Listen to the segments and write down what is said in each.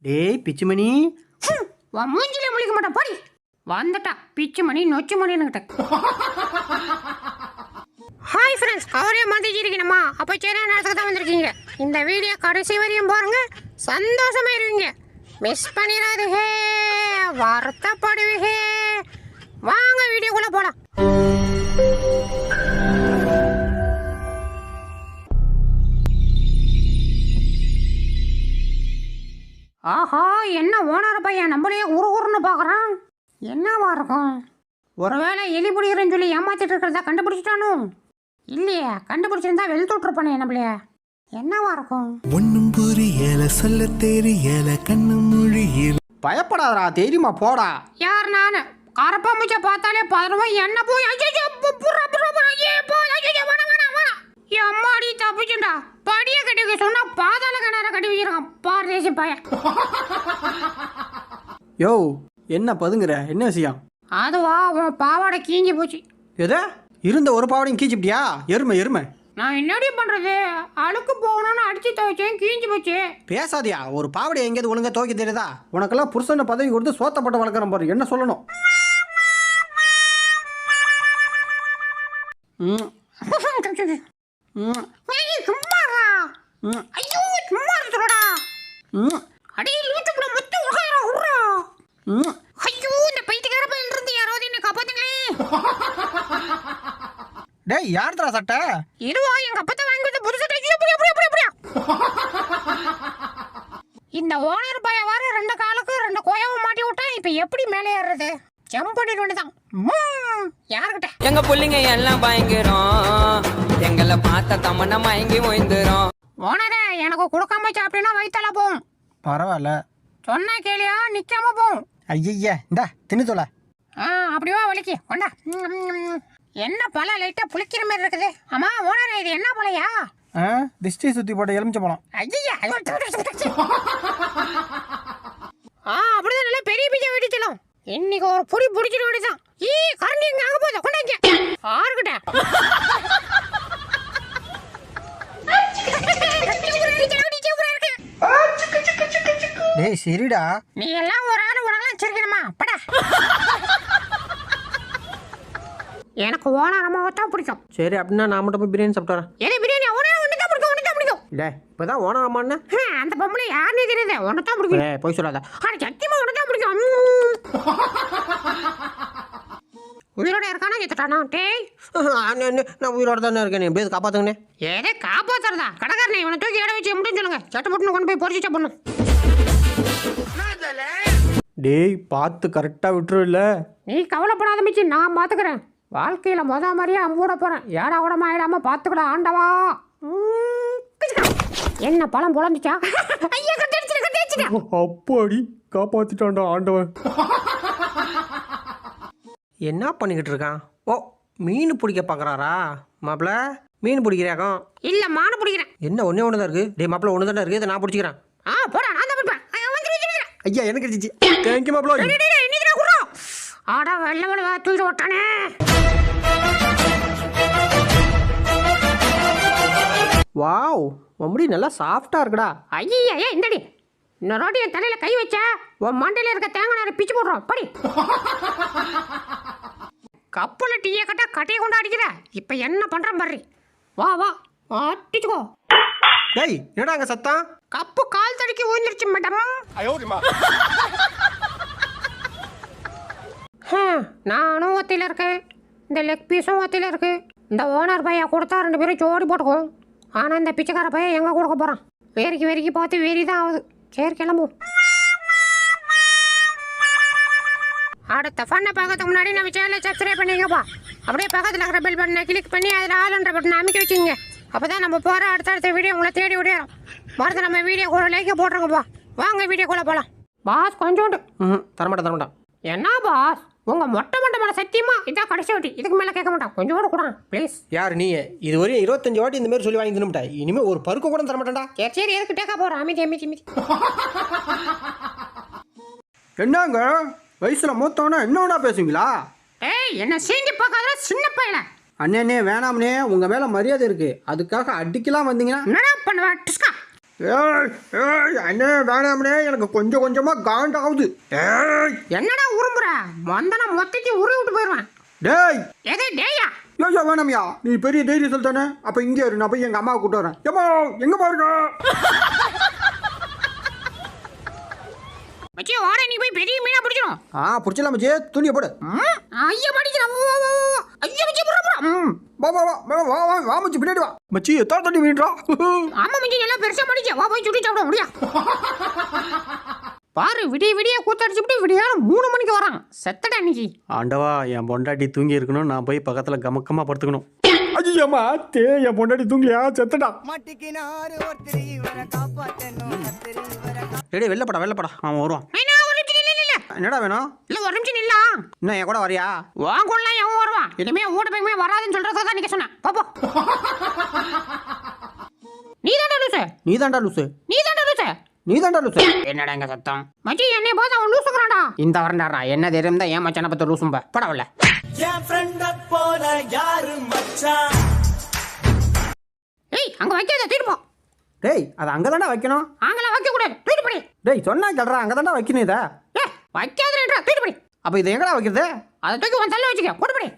டேய் பிச்சுமணி, உன் மூஞ்சிலே முழிக்க மாட்டான் போடி. வந்துட்டா பிச்சு மணி நொச்சு மணின்னுகிட்ட. ஹாய் ஃப்ரெண்ட்ஸ், கவரையை மாற்றிச்சு இருக்கணுமா? அப்போ சரி நேரத்துக்கு தான் வந்திருக்கீங்க. இந்த வீடியோ கடைசி வரையும் பாருங்க, சந்தோஷமா இருவீங்க. மிஸ் பண்ணிடாதீங்க, வருத்தப்படுவீங்க. வாங்க வீடியோக்குள்ள போலாம். ஆஹா, என்ன ஓனர் பையன் நம்மளையே உருன்னு பார்க்குறான். என்னவா இருக்கும்? ஒருவேளை எலி பிடிக்கிறேன்னு சொல்லி ஏமாத்திட்டு இருக்கிறதா கண்டுபிடிச்சிட்டானோ? இல்லையே, கண்டுபிடிச்சிருந்தா வெளுத்து விட்டுருப்பானே நம்மளைய. என்னவா இருக்கும்? ஒன்னும் புரியல, சொல்ல தெரியல, கண்ணு மொழியில். பயப்படாதடா, தெரியுமா போடா. யார் நானு? கரப்பா மூச்சை பார்த்தாலே பதறவா. என்ன போய் அம்மாடி தப்பிச்சுண்டா. படிய கட்டி சொன்னா பாதாள கிணற கட்டி வச்சிருக்கான் பாரதேசி பையன். யோ, என்ன பதுங்குற? என்ன விஷயம்? அதுவா, உன் பாவாடை கீஞ்சி போச்சு. எதா இருந்த ஒரு பாவடையும் கீச்சிப்பிட்டியா? எருமை. நான் என்னடி பண்றது? அழுக்கு போகணும்னு அடிச்சு துவைச்சேன், கீஞ்சி போச்சு. பேசாதியா, ஒரு பாவடை எங்கேயாவது ஒழுங்கா துவைக்க தெரியுதா? உனக்கெல்லாம் புருஷனை பதவி கொடுத்து சோத்தப்பட்ட வளர்க்குறேன் பாரு. என்ன சொல்லணும்? டேய், யார்தா சட்டை? இதுவா எங்க அப்பா வாங்கி கொடுத்த புது சட்டை. இந்த ஓனர் பைய வர 2 காலுக்கு 2 கோயாவும் மாட்டி விட்டா இப்ப எப்படி மேலே ஏறுறது? ஜம்ப் பண்ணிட்டு வேண்டியதான். யாருக்கிட்ட? எங்க புள்ளிங்க எல்லாம் பயங்கரம், எங்களை பார்த்த தமன்னா மயங்கி ஓய்ந்துரும். ஓனரே, எனக்கு கொடுக்காம சாப்பிட்டீங்கன்னா வயித்தால போகும். பரவாயில்ல, சொன்னா கேளியா? நிக்காம போகும். ஐயா இந்தா தின்னு தொலை. அப்படிவா வலிக்கு கொண்டா. என்ன பழம் லைட்டா புளிக்கிற மாதிரி இருக்குது. ஆமா ஓனரே, இது என்ன பழையா? திஷ்டி சுத்தி போட்ட எலுமிச்சை பழம். ஐயா, அப்படிதான் நல்லா பெரிய பிச்சை வெடிச்சலாம். இன்னைக்கு ஒரு புடி புடிச்சிட்டு வேண்டியதான். கரண்டி எங்க அங்க போதா? கொண்டாங்க ஆறுகிட்ட. டேய் சரிடா, நீ எல்லாம் ஒரு ஆளு உனக்கெல்லாம் சிரிக்கணுமா? படா. எனக்கு ஓனரமாக தான் பிடிக்கும். சரி அப்படின்னா நான் மட்டும் போய் பிரியாணி சாப்பிட்டு வரேன். எது பிரியாணி? ஒன்று தான் பிடிக்கும், ஒன்று தான் பிடிக்கும். டே, இப்போதான் ஓனர் அம்மாண்ணே. அந்த பொம்பளை யாருன்னே தெரியுது. ஒன்று தான் பிடிக்கும். போய் சொல்லாத. சத்தியமா ஒன்று தான் பிடிக்கும். உயிரோட இருக்கானா எத்துட்டானா? டேய், நான் உயிரோட தானே இருக்கேன். நீ எப்படியாவது காப்பாத்துங்கண்ணே. ஏதே காப்பாத்துறதா? கடைக்காரனை இவனை தூக்கி இட வச்சு முடின்னு சொல்லுங்க. சட்டு போட்டு கொண்டு போய் பொறிச்சு சாப்பிடணும். டேய், பார்த்து கரெக்டாக விட்டுருவில்ல? நீ கவலைப்படாத மிச்சி, நான் பார்த்துக்கிறேன். வாழ்க்கையில மாதிரியே அம்பூட போறேன். ஏடா கூட ஆயிடாம பார்த்துக்கடா ஆண்டவா. என்ன பழம் புலந்துச்சா? அப்பாடி, காப்பாத்திட்டான்டா ஆண்டவன். என்ன பண்ணிக்கிட்டு இருக்கான்? ஓ, மீன் பிடிக்க பார்க்குறாரா? மாப்பிள்ள மீன் பிடிக்கிறாக்கும். இல்ல, மானை பிடிக்கிறேன். என்ன ஒன்றே ஒன்று தான் இருக்குது? டே மாப்பிள்ள, ஒன்று தானே இருக்குது, இதை நான் பிடிச்சிக்கிறேன். போடா, நான் தான் பிடிப்பேன். ஐயா, எனக்கு கிடைச்சிச்சு. தேங்க்யூ மாப்பிள்ள. ஆடா வெள்ள வெள்ள தூக்கி ஓட்டானே. வாவ், முடி நல்லா சாஃப்டா இருக்குடா. ஐயா, இந்தடி இன்னொரு என் தலையில கை வச்சா உன் மண்டையில இருக்க தேங்காய் நேரம் பிச்சு போடுறோம். படி. கப்பல டீயை கட்டா கட்டையை கொண்டு அடிக்கிற. இப்ப என்ன பண்றேன் பாரு. வா வா அடிச்சுக்கோ. டேய், என்னடா அங்க சத்தம்? கப்பு கால் தடுக்கி ஊந்துருச்சு மேடம். நானும் ஒத்தையில் இருக்கேன். இந்த லெக் பீஸும் ஒத்தையில் இருக்கு. இந்த ஓனர் பையா கொடுத்தா 2 பேரும் ஜோடி போட்டுக்கும். ஆனால் இந்த பிச்சைக்கார பையன் எங்கே கொடுக்க போகிறான்? வெறிக்கி பார்த்து வெறி தான் ஆகுது. சரி, கிளம்பும். அடுத்த ஃபன்னை பார்க்கறதுக்கு முன்னாடி நம்ம சேனலை சப்ஸ்கிரைப் பண்ணிங்கப்பா. அப்படியே பக்கத்தில் இருக்கிற பெல் பட்டனை கிளிக் பண்ணி அதில் ஆளுன்ற பட்டனை அமைக்க வச்சுங்க. அப்போ தான் நம்ம போகிற அடுத்தடுத்த வீடியோ உங்களை தேடி விடையிடும். மறந்து நம்ம வீடியோ கூட லைக்கை போட்டுருங்கப்பா. வாங்க வீடியோக்குள்ளே போகலாம். பாஸ் கொஞ்சோண்டு. தரமாட்டேன். என்ன பாஸ், உங்க மொட்டை மேல சத்தியமா இதான் கடைசி வாட்டி. இதுக்கு மேல கேட்க மாட்டான். கொஞ்சம் கூட கூட ப்ளீஸ். யார் நீ? இது வரையும் 25 வாட்டி இந்த மாதிரி சொல்லி வாங்கி தின்னுட்டா. இனிமே ஒரு பருக்கு கூட தர மாட்டேன்டா. சரி, எதுக்கு டேக்கா போற? அமைதி. என்னங்க வயசுல மூத்தவனா என்னவனா பேசுவீங்களா? ஏய், என்ன சீண்டி பார்க்காத சின்ன பையன. அண்ணே வேணாம்னே, உங்க மேல மரியாதை இருக்கு. அதுக்காக அடிக்கலாம் வந்தீங்கன்னா என்னடா பண்ணுவ? டிஸ்கா ஏய் ஏய் அண்ணே வேணாம்னே, எனக்கு கொஞ்சம் கொஞ்சமாக காண்டாகுது. ஏய் என்னடா உரும்புற? வந்தனா மொத்தத்தையும் உருவி விட்டு போயிடுவேன். டேய் எது டேயா? ஐயோ வேணாமியா, நீ பெரிய தைரியத்தில் தானே. அப்போ இங்கே இரு, நான் போய் எங்கள் அம்மாவை கூப்பிட்டு வரேன். ஏம்மா எங்கே பாருங்க. மச்சி வாடா, நீ போய் பெரிய மீனா பிடிக்கணும். பிடிச்சலாம் மச்சி, துணியை போடு. ஐயா படிக்கிறான். ஐயா மச்சி புறா. வா வா வா வா வா வா வா மச்சி, பின்னாடி வா மச்சி. எத்தனை தண்ணி மீன்றா? ஆமா மச்சி, நல்லா பெருசா படிச்ச. வா போய் சுட்டி சாப்பிட முடியா? பாரு, விடிய விடிய கூத்தடிச்சுட்டு விடியாலும் 3 மணிக்கு வரான். செத்தடா இன்னைக்கு. ஆண்டவா, என் பொண்டாட்டி தூங்கி இருக்கணும், நான் போய் பக்கத்தில் கமக்கமாக படுத்துக்கணும். ஐயம்மா தே, என் பொண்டாட்டி தூங்கலையா? செத்தடா. ரெடி, வெள்ளப்படா வெள்ளப்படா, அவன் வருவான். என்னடா வேணும்? இல்ல ஒரு நிமிஷம் நில்லா. இன்னும் என் கூட வரியா? வாங்கலாம் எவன் வருவான்? இனிமே ஊட்ட பக்கமே வராதுன்னு சொல்றதா தான் நீங்க சொன்னேன். பாப்போ. நீதான்டா லூசு. நீதான்டா லூசு. நீதான்டா லூசு. நீதான்டா லூசு. என்னடா இங்க சத்தம்? மச்சி என்னைய பார்த்து அவன் லூசுக்குறான்டா. இந்த வரண்டாரா என்ன தெரியும் தான் ஏன் மச்சான பத்த லூசும்ப படவல. ஏய் அங்க வைக்காத, தூக்கிட்டு போ. டேய் அது அங்கே தாண்டா வைக்கணும். அங்கெல்லாம் வைக்க கூடாது, தூக்கிட்டு போடி. டேய் சொன்னா கேள்றா, அங்கே தாண்டா வைக்கணும் இதை. வைக்காதேன்றா, தூக்கிட்டு போடி. அப்போ இதை எங்கடா வைக்கிறது? அதை தூக்கி உன் தள்ள வச்சுக்க, போட்டு போடி.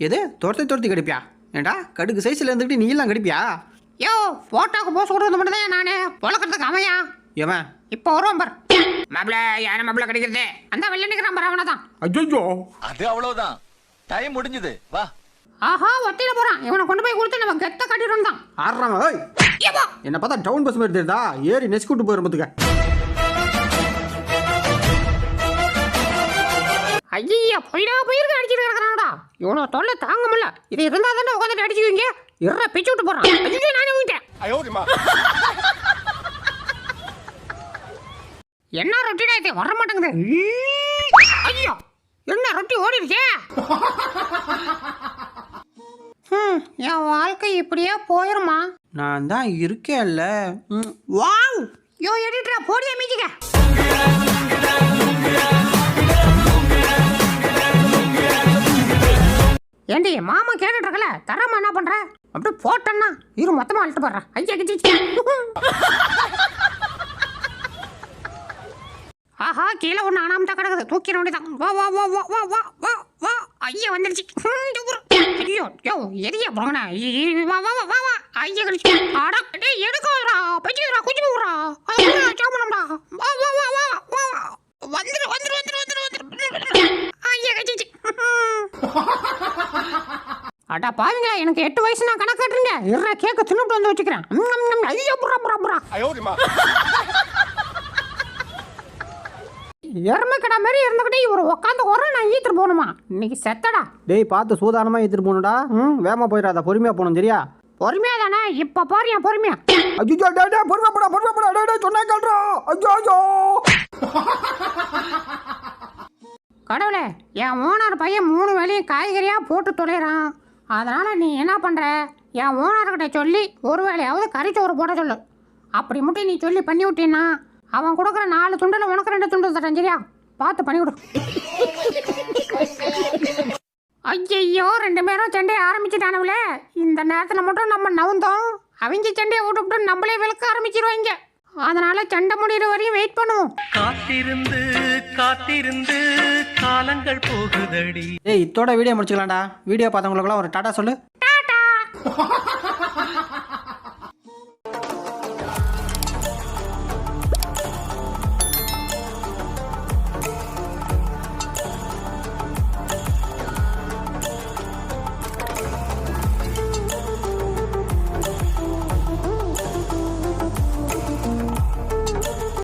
எது துரத்தி துரத்தி கடிப்பியா? ஏண்டா கடுக்கு சைஸில் இருந்துக்கிட்டு நீ எல்லாம் கடிப்பியா? யோ போட்டோக்கு போஸ் கொடுறது மட்டும் தான் நானே பொழக்கிறதுக்கு அமையா. ஏவன் இப்போ வருவான் பார். மாப்பிள யாரும் மாப்பிள கிடைக்கிறது அந்த வெள்ள நிற்கிறான் பார், அவனை தான். ஐயோ அது அவ்வளவுதான், டைம் முடிஞ்சது, வா. ஆஹா ஒத்திட போறான். இவனை கொண்டு போய் கொடுத்து நம்ம கெத்த கட்டிடுறோம் தான். ஆடுறான். ஓய் என்ன பார்த்தா டவுன் பஸ் மாதிரி தெரியுதா? ஏறி நெசுக்கிட்டு போயிடும் பார்த்துக்க. ஐயா போயிருக்கு அடிச்சுட்டு கிடக்குறான்டா. இவனை தொல்லை தாங்க முடியல. இது இருந்தா தானே உட்காந்துட்டு அடிச்சுக்குவீங்க. இருற பிச்சு விட்டு போறான். ஐயோ நானே விட்டேன். என்ன ரொட்டிடா இது? வர மாட்டேங்குது. ஐயோ என்ன ரொட்டி ஓடிருச்சே. என் வாழ்க்கை இப்படியே போயிருமா? நான் தான் இருக்கேன்ல. வாவ் யோ எடிட்டரா போடியா மீதிக்க. ஏண்டி மாமா கேட்டுட்டு இருக்கல, தரமா என்ன பண்ற? அப்படியே போட்டேன்னா இரு மொத்தமா அழுத்து போடுறேன். ஐயா கிச்சி. ஆஹா கீழே ஒன்று அனாமத்தா கிடக்குது, தூக்கிட வேண்டியதான். வா வா வா வா வா வா வா வா. ஐயா வந்துருச்சு. ஐயோ யோ எரிய போங்கண்ணா. வா வா வா வா. ஐயா கழிச்சு அடா டேய் எடுக்கறா பச்சிடுறா குச்சி போடுறா. அது சாமனம்டா. வா வா வா வா வா. வந்துரு வந்துரு வந்துரு வந்துரு வந்துரு. ஐயா கழிச்சு. அடா பாவீங்களா, எனக்கு 8 வயசு நான் கணக்கு கட்டுறீங்க. இருற கேக்க தின்னுட்டு வந்து வச்சுக்கிறேன். ஐயோ புறா புறா புறா. எருமை கடை மாதிரி இருந்துக்கிட்டே இவர் உட்காந்து வர நான் ஈத்துட்டு போகணுமா? இன்னைக்கு செத்தடா. டேய் பார்த்து சூதானமாக ஏற்றிட்டு போகணுடா. வேகமாக போயிடாத, பொறுமையாக போகணும் சரியா? பொறுமையா தானே இப்ப பாரு என் பொறுமையா. ஐயோ டேய் பொறுமையா போடா டேய் சொன்னா கேள்றா. ஐயோ கடவுளே, என் ஓனர் பையன் 3 வேளையும் காய்கறியா போட்டு தொலைறான். அதனால நீ என்ன பண்ற? என் ஓனர்கிட்ட சொல்லி ஒரு வேளையாவது கறிச்சோறு போட சொல்லு. அப்படி மட்டும் நீ சொல்லி பண்ணி விட்டீன்னா அவன் கொடுக்குற 4 துண்டில் உனக்கு 2 துண்டு தரேன் சரியா? பார்த்து பண்ணிவிடு. ஐயோ 2 பேரும் சண்டையை ஆரம்பிச்சுட்டானவுல. இந்த நேரத்தில் மட்டும் நம்ம நவுந்தோம், அவங்க சண்டையை விட்டுவிட்டு நம்மளே விளக்க ஆரம்பிச்சிருவாங்க. அதனால சண்டை முடிகிற வரையும் வெயிட் பண்ணுவோம். காத்திருந்து காத்திருந்து காலங்கள் போகுதடி. ஏய் இதோட வீடியோ முடிச்சுக்கலாம்டா. வீடியோ பார்த்தவங்களுக்குலாம் ஒரு டாடா சொல்லு. டாடா.